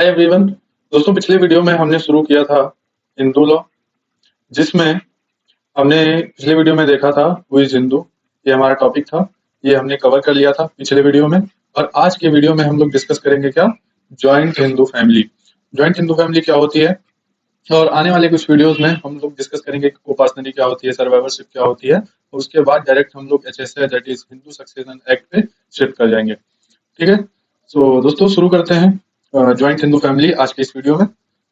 Hi everyone. दोस्तों, पिछले video में हमने शुरू किया था हिंदू लॉ, जिसमें हमने पिछले वीडियो में देखा था हु इज हिंदू। ये हमारा टॉपिक था, ये हमने कवर कर लिया था पिछले वीडियो में। और आज के वीडियो में हम लोग डिस्कस करेंगे क्या, joint Hindu family. Joint Hindu family क्या होती है, और आने वाले कुछ वीडियोस में हम लोग डिस्कस करेंगे कोपासनरी क्या होती है, सर्वाइवरशिप क्या होती है, और उसके बाद डायरेक्ट हम लोग HSA that is Hindu succession act पे शिफ्ट कर जाएंगे। ठीक है, सो दोस्तों शुरू करते हैं जॉइंट हिंदू फैमिली आज के इस वीडियो में।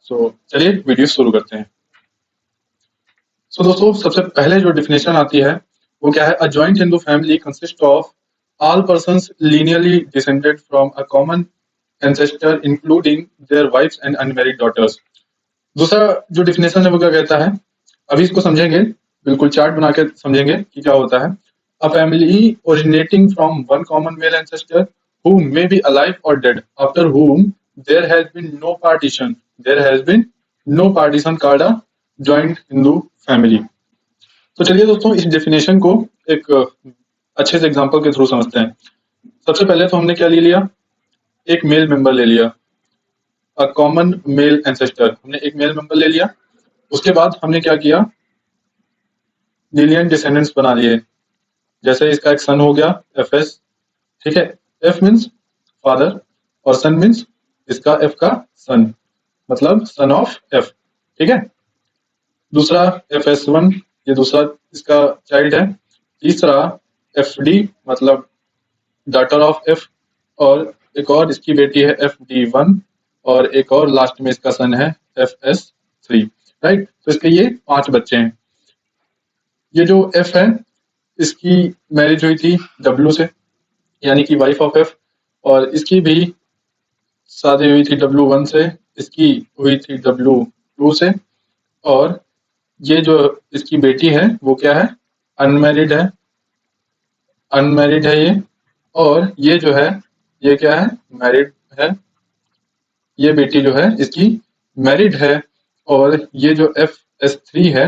सो चलिए वीडियो शुरू करते हैं। सो दोस्तों, सबसे पहले जो डिफिनेशन आती है वो क्या है, a joint Hindu family consist of all persons linearly descended from a common ancestor including their wifes and unmarried daughters. दूसरा जो डिफिनेशन है वो क्या कहता है, अभी इसको समझेंगे, बिल्कुल चार्ट बना के समझेंगे कि क्या होता है। A family originating from one common male ancestor who may be alive or dead after whom there has been no partition called a joint Hindu family। तो चलिए दोस्तों, इस डेफिनेशन को एक अच्छे से एग्जांपल के थ्रू समझते हैं। सबसे पहले तो हमने क्या ले लिया, एक मेल मेंबर ले लिया, अ कॉमन मेल एंसेस्टर, हमने एक मेल मेंबर ले लिया। उसके बाद हमने क्या किया, लीनियर डिसेंडेंट्स बना लिए। जैसे इसका एक सन हो गया FS, ठीक है, F मीन्स फादर और सन मीन्स इसका F का सन, मतलब सन ऑफ F। ठीक है, दूसरा FS1, ये दूसरा इसका चाइल्ड है। तीसरा FD मतलब डॉटर ऑफ F, और एक और इसकी बेटी है FD1, और एक और लास्ट में इसका सन है FS3। राइट, तो इसके ये 5 बच्चे हैं। ये जो F है इसकी मैरिज हुई थी W से, यानी कि वाइफ ऑफ F, और इसकी भी शादी हुई थी W1 से, इसकी हुई थी W2 से, और ये जो इसकी बेटी है वो क्या है, अनमैरिड है, अनमैरिड है ये। और ये जो है ये क्या है, मैरिड है। ये बेटी जो है इसकी मैरिड है, और ये जो FS3 है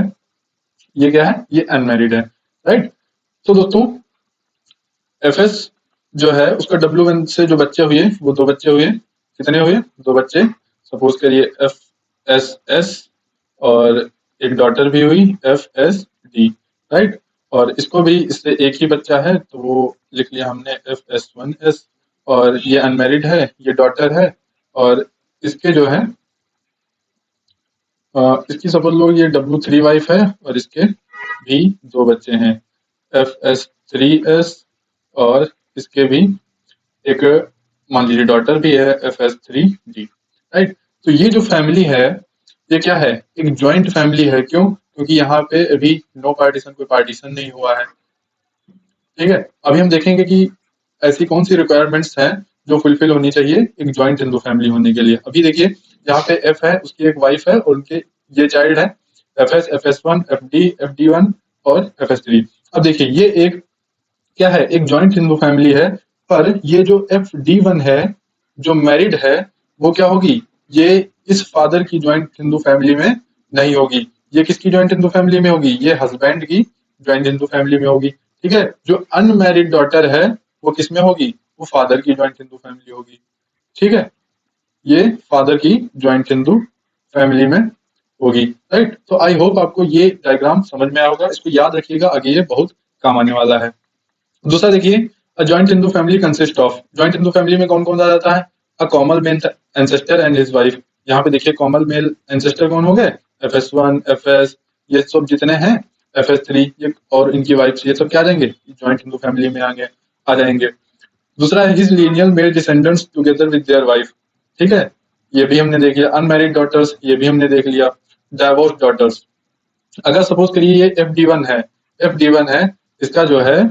ये क्या है, ये अनमैरिड है। राइट, तो दोस्तों FS जो है उसका W1 से जो बच्चे हुए वो 2 बच्चे हुए। कितने हुए, 2 बच्चे। सपोज करिए FSS, और एक डॉटर भी हुई FSD। राइट, और इसको भी इससे एक ही बच्चा है तो वो लिख लिया हमने FS1S, और ये अनमैरिड है, ये डॉटर है, और इसके जो है इसकी सपोज लो ये W3 वाइफ है, और इसके भी 2 बच्चे हैं FS3S, और इसके भी एक मान लीजिए डॉटर भी है FS3D। राइट, तो ये जो फैमिली है ये क्या है, एक जॉइंट फैमिली है। क्यों, क्योंकि यहाँ पे अभी नो पार्टीशन, कोई पार्टीशन नहीं हुआ है। ठीक है, अभी हम देखेंगे कि ऐसी कौन सी रिक्वायरमेंट्स हैं जो फुलफिल होनी चाहिए एक जॉइंट हिंदू फैमिली होने के लिए। अभी देखिए यहाँ पे F है, उसकी एक वाइफ है, और उनके ये चाइल्ड है FS, FS1, FD, FD1 और FS3। अब देखिए ये एक क्या है, एक जॉइंट हिंदू फैमिली है, पर ये जो FD1 है जो मैरिड है वो क्या होगी, ये इस फादर की जॉइंट हिंदू फैमिली में नहीं होगी। ये किसकी जॉइंट हिंदू फैमिली में होगी, ये हस्बैंड की जॉइंट हिंदू फैमिली में होगी। ठीक है, जो अनमैरिड डॉटर है वो किस में होगी, वो फादर की जॉइंट हिंदू फैमिली होगी। ठीक है, ये फादर की जॉइंट हिंदू फैमिली में होगी। राइट, तो आई होप आपको ये डायग्राम समझ में आया होगा, इसको याद रखिएगा, आगे ये बहुत काम आने वाला है। दूसरा देखिए, a joint Hindu family consist of, joint Hindu family में कौन कौन आ जाता है, a common male ancestor and his wife. यहाँ पे देखिए कॉमन मेल एंसेस्टर कौन हो गए, FS1, FS, ये सब जितने हैं, FS3 ये और इनकी वाइफ, ये सब क्या आ जाएंगे, जॉइंट हिंदू फैमिली में आ जाएंगे। दूसरा है his lineal male descendants together with their wife. ठीक है, ये भी हमने देख लिया। अनमैरिड डॉटर्स, ये भी हमने देख लिया। डाइवोर्स डॉटर्स, अगर सपोज करिए ये FD1 है, FD1 है, इसका जो है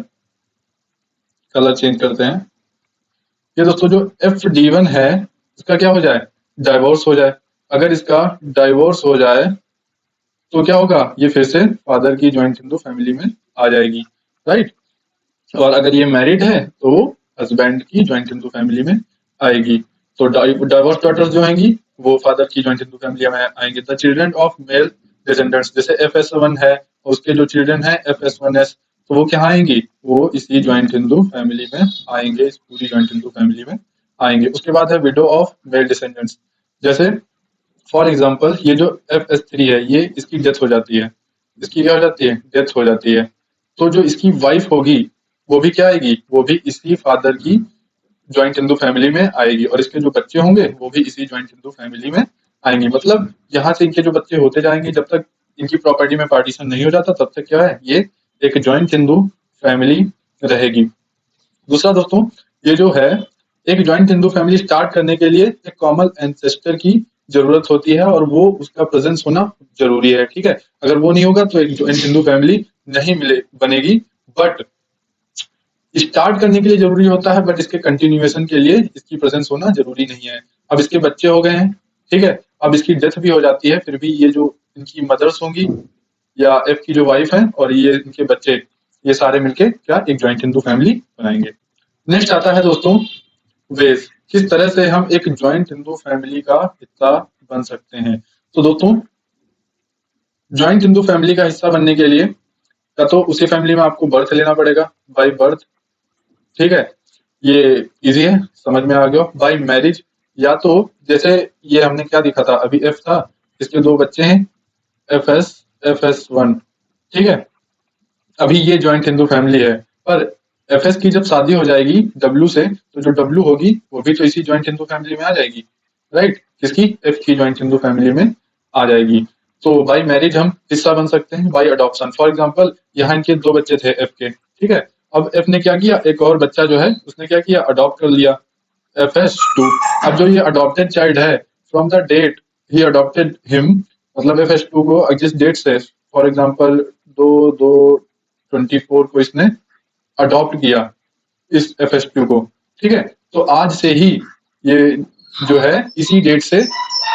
कलर चेंज करते हैं। ये दोस्तों जो FD1 है इसका क्या हो जाए, डाइवोर्स हो जाए। अगर इसका डाइवोर्स हो जाए तो क्या होगा, ये फिर से फादर की जॉइंट हिंदू फैमिली में आ जाएगी। राइट, और अगर ये मैरिड है तो वो हस्बैंड की जॉइंट हिंदू फैमिली में आएगी। तो डाइवोर्स डॉटर्स जो आएंगी वो फादर की जॉइंट हिंदू फैमिली में आएंगे। The children of male descendants, जैसे FS1 है उसके जो चिल्ड्रन है FS1S, तो वो क्या आएंगी, वो इसी जॉइंट हिंदू फैमिली में आएंगे, इस पूरी जॉइंट हिंदू फैमिली में आएंगे। उसके बाद है विडो ऑफ मेल डिसेंडेंट्स, जैसे फॉर एग्जाम्पल ये जो FS3 है, ये इसकी डेथ हो जाती है, इसकी क्या हो जाती है, डेथ हो जाती है। तो जो इसकी वाइफ होगी वो भी क्या आएगी, वो भी इसी फादर की जॉइंट हिंदू फैमिली में आएगी, और इसके जो बच्चे होंगे वो भी इसी जॉइंट हिंदू फैमिली में आएंगे। मतलब यहाँ से इनके जो बच्चे होते जाएंगे, जब तक इनकी प्रॉपर्टी में पार्टीशन नहीं हो जाता तब तक क्या है, ये एक जॉइंट हिंदू फैमिली रहेगी। दूसरा दोस्तों, ये जो है, एक जॉइंट हिंदू फैमिली स्टार्ट करने के लिए एक कॉमन एंसेस्टर की जरूरत होती है, और वो उसका प्रेजेंस होना जरूरी है। ठीक है, अगर वो नहीं होगा तो एक जॉइंट हिंदू फैमिली नहीं मिले बनेगी। बट स्टार्ट करने के लिए जरूरी होता है, बट इसके कंटिन्यूएशन के लिए इसकी प्रेजेंस होना जरूरी नहीं है। अब इसके बच्चे हो गए हैं, ठीक है, अब इसकी डेथ भी हो जाती है, फिर भी ये जो इनकी मदर्स होंगी या एफ की जो वाइफ है और ये इनके बच्चे, ये सारे मिलके क्या एक जॉइंट हिंदू फैमिली बनाएंगे। नेक्स्ट आता है दोस्तों वेज, किस तरह से हम एक जॉइंट हिंदू फैमिली का हिस्सा बन सकते हैं। तो दोस्तों, जॉइंट हिंदू फैमिली का हिस्सा बनने के लिए या तो उसी फैमिली में आपको बर्थ लेना पड़ेगा बाय बर्थ, ठीक है, ये इजी है, समझ में आ गया। बाय मैरिज, या तो जैसे ये हमने क्या दिखा था अभी, एफ था, इसके दो बच्चे हैं, एफ एस 1, ठीक है, अभी ये जॉइंट हिंदू फैमिली है। पर एफएस की जब शादी हो जाएगी डब्ल्यू से, तो जो डब्ल्यू होगी वो भी तो इसी जॉइंट हिंदू फैमिली में आ जाएगी, राइट, किसकी, एफ की जॉइंट हिंदू फैमिली में आ जाएगी। तो बाय मैरिज हम हिस्सा बन सकते हैं, बाय अडॉप्शन, फॉर एग्जाम्पल यहाँ इनके दो बच्चे थे एफ के, ठीक है, अब एफ ने क्या किया, एक और बच्चा जो है उसने क्या किया, अडॉप्ट कर लिया, FS2। अब जो ये अडॉप्टेड चाइल्ड है, फ्रॉम द डेट ही अडॉप्टेड हिम, मतलब FS2 को जिस डेट से, फॉर एग्जाम्पल 2/2/24 को इसने अडॉप्ट किया इस FS2 को, ठीक है, तो आज से ही ये जो है इसी डेट से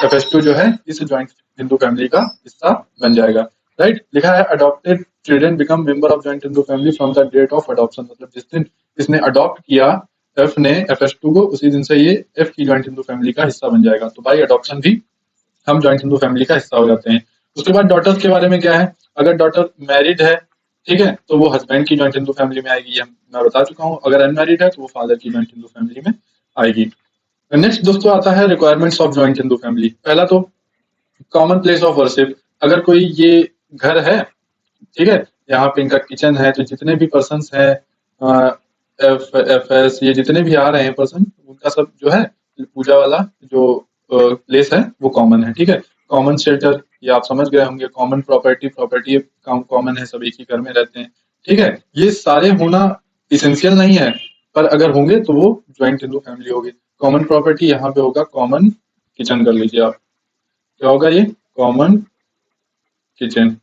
FS2 जो है इस जॉइंट हिंदू फैमिली का हिस्सा बन जाएगा, राइट। लिखा है adopted children become member of joint Hindu family from the date of adoption, मतलब जिस दिन इसने अडॉप्ट किया एफ ने FS2 को, उसी दिन से ये एफ की जॉइंट हिंदू फैमिली का हिस्सा बन जाएगा। तो बाई अडॉप्शन भी हम जॉइंट हिंदू फैमिली का हिस्सा हो जाते हैं। उसके बाद डॉटर्स के बारे में क्या है, अगर डॉटर मैरिड है, ठीक है, तो वो हस्बैंड की जॉइंट हिंदू फैमिली में आएगी, ये मैं बता चुका हूँ। अगर अनमैरिड है तो वो फादर की जॉइंट हिंदू फैमिली में आएगी। नेक्स्ट दोस्तों आता है requirements of joint Hindu family. पहला तो कॉमन प्लेस ऑफ वर्शिप, अगर कोई ये घर है, ठीक है, यहाँ पे इनका किचन है, तो जितने भी पर्सन है, एफ एस ये जितने भी आ रहे हैं पर्सन, उनका सब जो है पूजा वाला जो प्लेस है वो कॉमन है, ठीक है। कॉमन शेल्टर, ये आप समझ गए होंगे, कॉमन प्रॉपर्टी, प्रॉपर्टी कॉमन है, सब एक ही घर में रहते हैं, ठीक है। ये सारे होना इसेंशियल नहीं है, पर अगर होंगे तो वो ज्वाइंट हिंदू फैमिली होगी। कॉमन प्रॉपर्टी यहाँ पे होगा कॉमन किचन, कर लीजिए आप, क्या होगा ये, कॉमन किचन,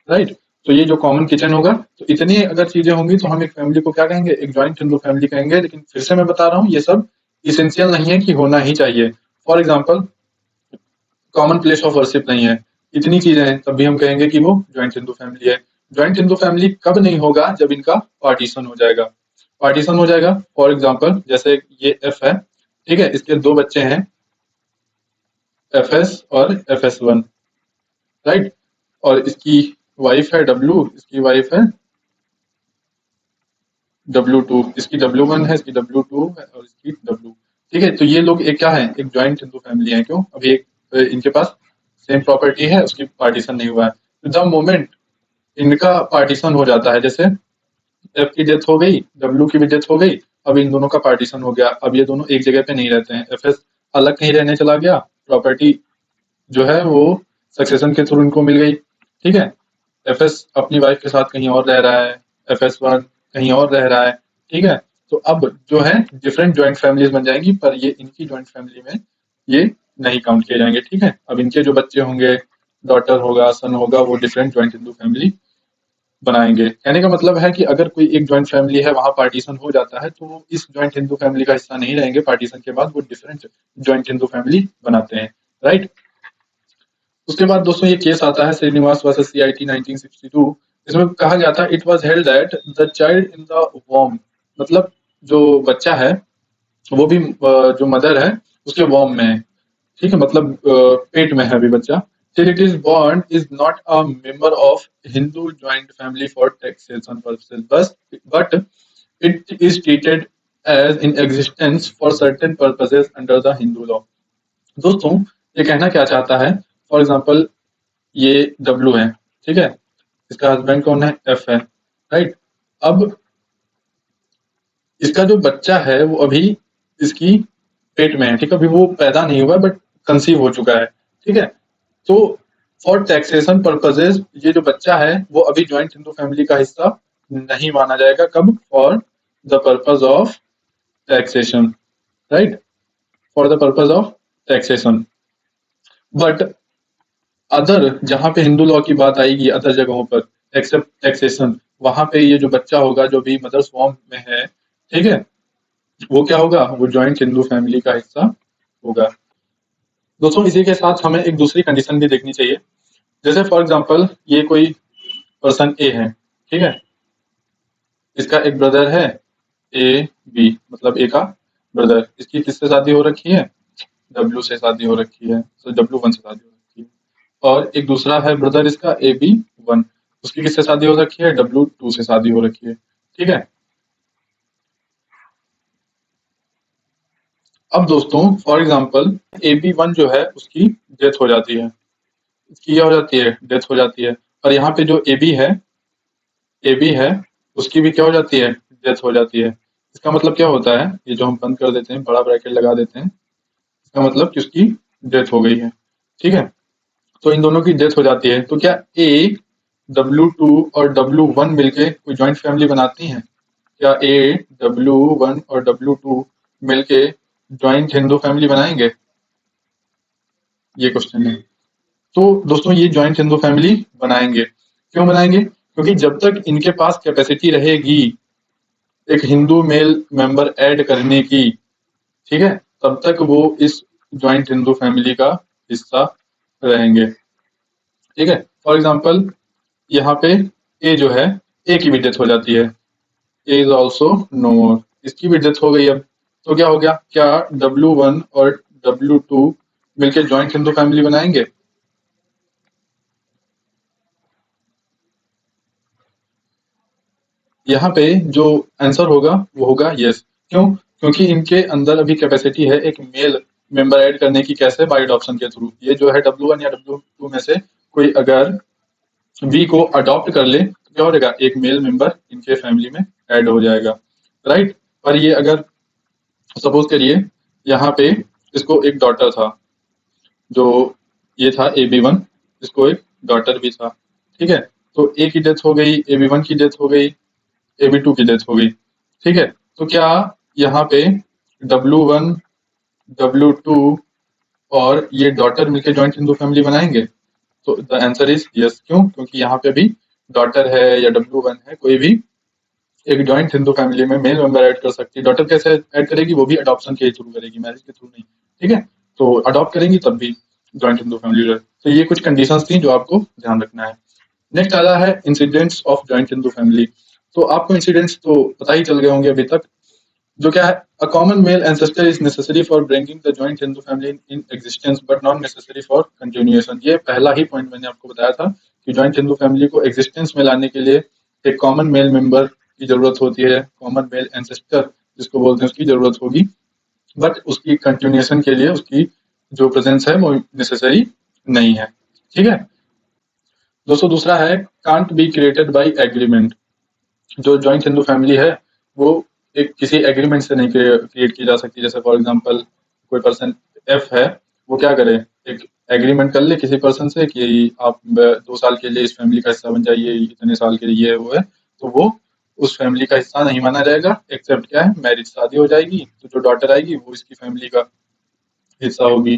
राइट। तो ये जो कॉमन किचन होगा, तो इतनी अगर चीजें होंगी तो हम एक फैमिली को क्या कहेंगे, एक जॉइंट हिंदू फैमिली कहेंगे। लेकिन फिर से मैं बता रहा हूँ, ये सब इसेंशियल नहीं है कि होना ही चाहिए। For example common place of worship नहीं है, इतनी चीजें हैं, तब भी हम कहेंगे कि वो ज्वाइंट हिंदू फैमिली है। ज्वाइंट हिंदू फैमिली कब नहीं होगा, जब इनका पार्टीशन हो जाएगा। पार्टीशन हो जाएगा, फॉर एग्जाम्पल जैसे ये एफ है, ठीक है, इसके दो बच्चे हैं, FS और FS1, राइट, और इसकी वाइफ है डब्ल्यू, इसकी वाइफ है W2, इसकी W1 है, इसकी W2 है, और इसकी W, ठीक है। तो ये लोग एक क्या है, एक ज्वाइंट हिंदू फैमिली है। क्यों, अभी एक इनके पास सेम प्रॉपर्टी है, उसकी पार्टीशन नहीं हुआ है। तो द मोमेंट इनका पार्टीशन हो जाता है, जैसे एफ की डेथ हो गई, डब्ल्यू की भी डेथ हो गई, अब इन दोनों का पार्टीशन हो गया, अब ये दोनों एक जगह पे नहीं रहते हैं, FS अलग कहीं रहने चला गया, प्रॉपर्टी जो है वो सक्सेशन के थ्रू इनको मिल गई, ठीक है। FS अपनी वाइफ के साथ कहीं और रह रहा है, FS1 कहीं और रह रहा है, ठीक है। तो अब जो है डिफरेंट ज्वाइंट फैमिलीज बन जाएंगी, पर ये इनकी ज्वाइंट फैमिली में ये नहीं काउंट किए जाएंगे, ठीक है। अब इनके जो बच्चे होंगे, डॉटर होगा, सन होगा, वो डिफरेंट ज्वाइंट हिंदू फैमिली बनाएंगे। कहने का मतलब है कि अगर कोई एक ज्वाइंट फैमिली है, वहां पार्टीशन हो जाता है, तो वो इस ज्वाइंट हिंदू फैमिली का हिस्सा नहीं रहेंगे, पार्टीशन के बाद वो डिफरेंट ज्वाइंट हिंदू फैमिली बनाते हैं, राइट। उसके बाद दोस्तों ये केस आता है श्रीनिवास वर्सेस CIT 1962। इसमें कहा गया था, it was held that the child in the वॉर्म, मतलब जो बच्चा है वो भी जो मदर है उसके वॉर्म में है, ठीक है, मतलब पेट में है अभी बच्चा, till it is born is not a member of Hindu joint family for taxation purposes, but it is treated as in existence for certain purposes under the Hindu law। दोस्तों ये कहना क्या चाहता है, फॉर एग्जाम्पल ये W है, ठीक है, इसका हस्बैंड कौन है, एफ है, राइट। अब इसका जो बच्चा है वो अभी इसकी पेट में है, ठीक है, अभी वो पैदा नहीं हुआ बट कंसीव हो चुका है, ठीक है। तो फॉर टैक्सेशन पर्पजेज ये जो बच्चा है वो अभी ज्वाइंट हिंदू फैमिली का हिस्सा नहीं माना जाएगा, कब, for the purpose of taxation, right, for the purpose of taxation. But other जहां पे हिंदू लॉ की बात आएगी, अदर जगहों पर एक्सेप्ट टैक्सेशन, वहां पे ये जो बच्चा होगा जो भी मदर्स फॉर्म में है, ठीक है, वो क्या होगा, वो ज्वाइंट हिंदू फैमिली का हिस्सा होगा। दोस्तों इसी के साथ हमें एक दूसरी कंडीशन भी देखनी चाहिए, जैसे फॉर एग्जांपल ये कोई पर्सन ए है, ठीक है, इसका एक ब्रदर है ए बी, मतलब ए का ब्रदर, इसकी किससे शादी हो रखी है, डब्ल्यू से शादी हो रखी है, तो डब्ल्यू वन से शादी हो रखी है। और एक दूसरा है ब्रदर इसका ए बी वन, उसकी किससे शादी हो रखी है, डब्ल्यू टू से शादी हो रखी है, ठीक है। अब दोस्तों for example A B one जो है उसकी डेथ हो जाती है, इसकी क्या हो जाती है, डेथ हो जाती है, और यहाँ पे जो ए बी है उसकी भी क्या हो जाती है, डेथ हो जाती है। इसका मतलब क्या होता है, ये जो हम बंद कर देते हैं, बड़ा ब्रैकेट लगा देते हैं, इसका मतलब कि उसकी डेथ हो गई है, ठीक है। तो इन दोनों की डेथ हो जाती है, तो क्या ए डब्ल्यू टू और डब्ल्यू वन मिलके कोई ज्वाइंट फैमिली बनाती हैं, क्या ए डब्ल्यू वन और डब्ल्यू टू मिलके ज्वाइंट हिंदू फैमिली बनाएंगे, ये क्वेश्चन है। तो दोस्तों ये ज्वाइंट हिंदू फैमिली बनाएंगे, क्यों बनाएंगे, क्योंकि जब तक इनके पास कैपेसिटी रहेगी एक हिंदू मेल मेंबर ऐड करने की, ठीक है, तब तक वो इस ज्वाइंट हिंदू फैमिली का हिस्सा रहेंगे, ठीक है। फॉर एग्जाम्पल यहाँ पे ए जो है, ए की भी डेथ हो जाती है, ए इज ऑल्सो नो मोर, इसकी भी डेथ हो गई। अब तो क्या हो गया, क्या डब्ल्यू वन और डब्ल्यू टू मिलकर ज्वाइंट हिंदू फैमिली बनाएंगे, यहाँ पे जो आंसर होगा वो होगा यस। क्यों, क्योंकि इनके अंदर अभी कैपेसिटी है एक मेल मेंबर ऐड करने की, कैसे, बाय अडॉप्शन के थ्रू। ये जो है डब्ल्यू वन या डब्ल्यू टू में से कोई अगर बी को अडॉप्ट कर ले तो क्या हो जाएगा, एक मेल मेंबर इनके फैमिली में ऐड हो जाएगा, राइट। और ये अगर सपोज करिए यहाँ पे इसको एक डॉटर था, जो ये था ए बी वन, इसको एक डॉटर भी था, ठीक है। तो ए की डेथ हो गई, ए बी वन की डेथ हो गई, ए बी टू की डेथ हो गई, ठीक है। तो क्या यहाँ पे डब्ल्यू वन डब्ल्यू टू और ये डॉटर मिलकर ज्वाइंट हिंदू फैमिली बनाएंगे, तो द आंसर इज यस। क्यों, क्योंकि यहाँ पे भी डॉटर है या डब्ल्यू वन है, कोई भी एक ज्वाइंट हिंदू फैमिली में मेल मेंबर ऐड कर सकती है। डॉटर कैसे ऐड करेगी, वो भी अडॉप्शन के थ्रू करेगी, मैरिज के थ्रू नहीं, ठीक है। तो अडॉप्ट करेंगी तब भी ज्वाइंट हिंदू फैमिली। तो ये कुछ कंडीशंस थी जो आपको ध्यान रखना है। नेक्स्ट आ रहा है incidents of joint Hindu family. तो आपको इंसिडेंट्स तो पता ही चल गए होंगे अभी तक, जो क्या है, a common male ancestor is necessary for bringing the joint Hindu family in existence but not necessary for continuation. ये पहला ही पॉइंट मैंने आपको बताया था कि जॉइंट हिंदू फैमिली को एग्जिस्टेंस में लाने के लिए एक कॉमन मेल मेंबर की जरूरत होती है, कॉमन मेल एंसेस्टर जिसको बोलते हैं उसकी जरूरत होगी, बट उसकी कंटिन्यूएशन के लिए उसकी जो प्रेजेंस है वो नेसेसरी नहीं है, ठीक है। दोस्तों दूसरा है can't be created by agreement. जो जॉइंट हिंदू फैमिली है वो एक किसी एग्रीमेंट से नहीं क्रिएट की जा सकती। जैसे फॉर एग्जांपल कोई पर्सन एफ है, वो क्या करे, एक एग्रीमेंट कर ले किसी पर्सन से कि आप 2 साल के लिए इस फैमिली का हिस्सा बन जाइए, इतने साल के लिए वो है, तो वो उस फैमिली का हिस्सा नहीं माना जाएगा, एक्सेप्ट क्या है, मैरिज शादी हो जाएगी तो जो डॉटर आएगी वो इसकी फैमिली का हिस्सा होगी,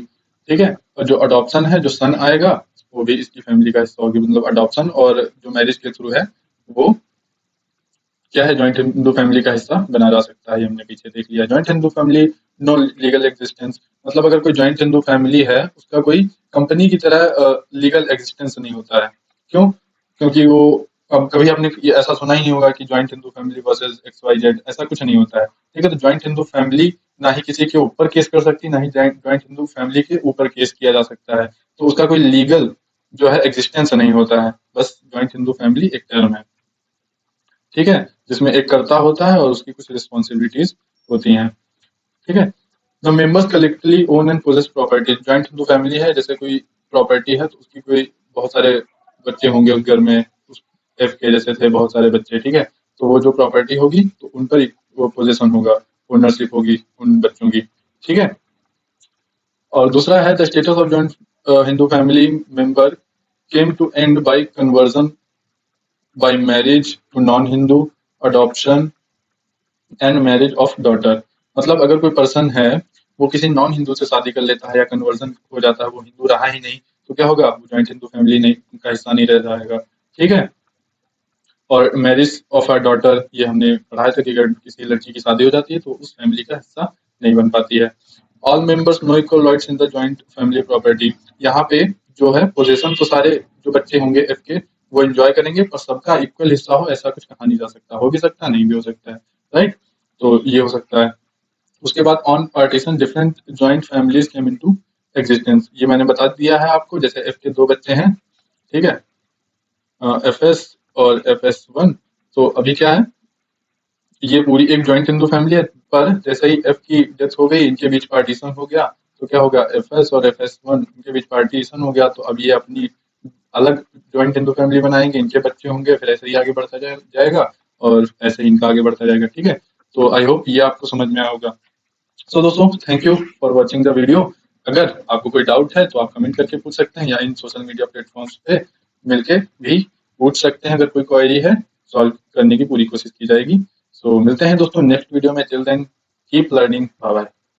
ठीक है। और जो अडॉप्शन है, जो सन आएगा वो भी इसकी फैमिली का हिस्सा होगी। मतलब अडॉप्शन और जो मैरिज के थ्रू है वो क्या है, जॉइंट हिंदू फैमिली का हिस्सा बना जा सकता है। ये हमने पीछे देख लिया। Joint Hindu family no legal existence, मतलब अगर कोई जॉइंट हिंदू फैमिली है उसका कोई कंपनी की तरह लीगल एग्जिस्टेंस नहीं होता है। क्यों, क्योंकि वो अब कभी आपने ये ऐसा सुना ही नहीं होगा कि joint Hindu family versus X Y Z, ऐसा कुछ नहीं होता है, ठीक है। तो जॉइंट हिंदू फैमिली ना ही किसी के ऊपर केस कर सकती, ना ही जॉइंट हिंदू फैमिली के ऊपर केस किया जा सकता है। तो उसका कोई लीगल जो है एग्जिस्टेंस नहीं होता है, बस जॉइंट हिंदू फैमिली एक टर्म है, ठीक है, जिसमें एक कर्ता होता है और उसकी कुछ रिस्पॉन्सिबिलिटीज होती हैं, ठीक है। The members collectively own and possess property. Joint Hindu family है, जैसे कोई प्रॉपर्टी है तो उसकी कोई बहुत सारे बच्चे होंगे उस घर में, उस एफ के जैसे थे बहुत सारे बच्चे, ठीक है। तो वो जो प्रॉपर्टी होगी तो उन पर वो पोजेशन होगा, ओनरशिप होगी उन बच्चों की, ठीक है। और दूसरा है the status of joint Hindu family member came to end by conversion by marriage to non Hindu, adoption and marriage of daughter. मतलब अगर कोई पर्सन है वो किसी नॉन हिंदू से शादी कर लेता है या कन्वर्जन हो जाता है, वो हिंदू रहा ही नहीं, तो क्या होगा, वो जॉइंट हिंदू फैमिली नहीं का हिस्सा नहीं रह जाएगा, ठीक है। और मैरिज ऑफ अ डॉटर, ये हमने पढ़ा था कि अगर किसी लड़की की शादी हो जाती है तो उस फैमिली का हिस्सा नहीं बन पाती है। All members no equal rights in the joint family property. यहाँ पे जो है पोजीशन तो सारे जो बच्चे होंगे एफ के वो एंजॉय करेंगे, पर सबका इक्वल हिस्सा हो ऐसा कुछ कहा नहीं जा सकता, हो भी सकता है नहीं भी हो सकता है, राइट। तो ये हो सकता है। उसके बाद on partition different joint families came into existence, ये मैंने बता दिया है आपको। जैसे एफ के दो बच्चे हैं, ठीक है, एफ एस और एफ एस वन। तो अभी क्या है, ये पूरी एक जॉइंट हिंदू फैमिली है, पर जैसे ही एफ की डेथ हो गई, इनके बीच पार्टीशन हो गया, तो क्या होगा, एफ एस और एफ एस वन इनके बीच पार्टीशन हो गया, तो अब ये अपनी अलग जॉइंट हिंदू फैमिली बनाएंगे, इनके बच्चे होंगे, फिर ऐसे ही आगे बढ़ता जाएगा और ऐसे ही इनका आगे बढ़ता जाएगा, ठीक है। तो आई होप ये आपको समझ में आया होगा। सो दोस्तों, thank you for watching the video. अगर आपको कोई डाउट है तो आप कमेंट करके पूछ सकते हैं, या इन सोशल मीडिया प्लेटफॉर्म्स पे मिलके भी पूछ सकते हैं। अगर कोई क्वेरी है सॉल्व करने की पूरी कोशिश की जाएगी। सो मिलते हैं दोस्तों नेक्स्ट वीडियो में। Till then keep learning, bye bye.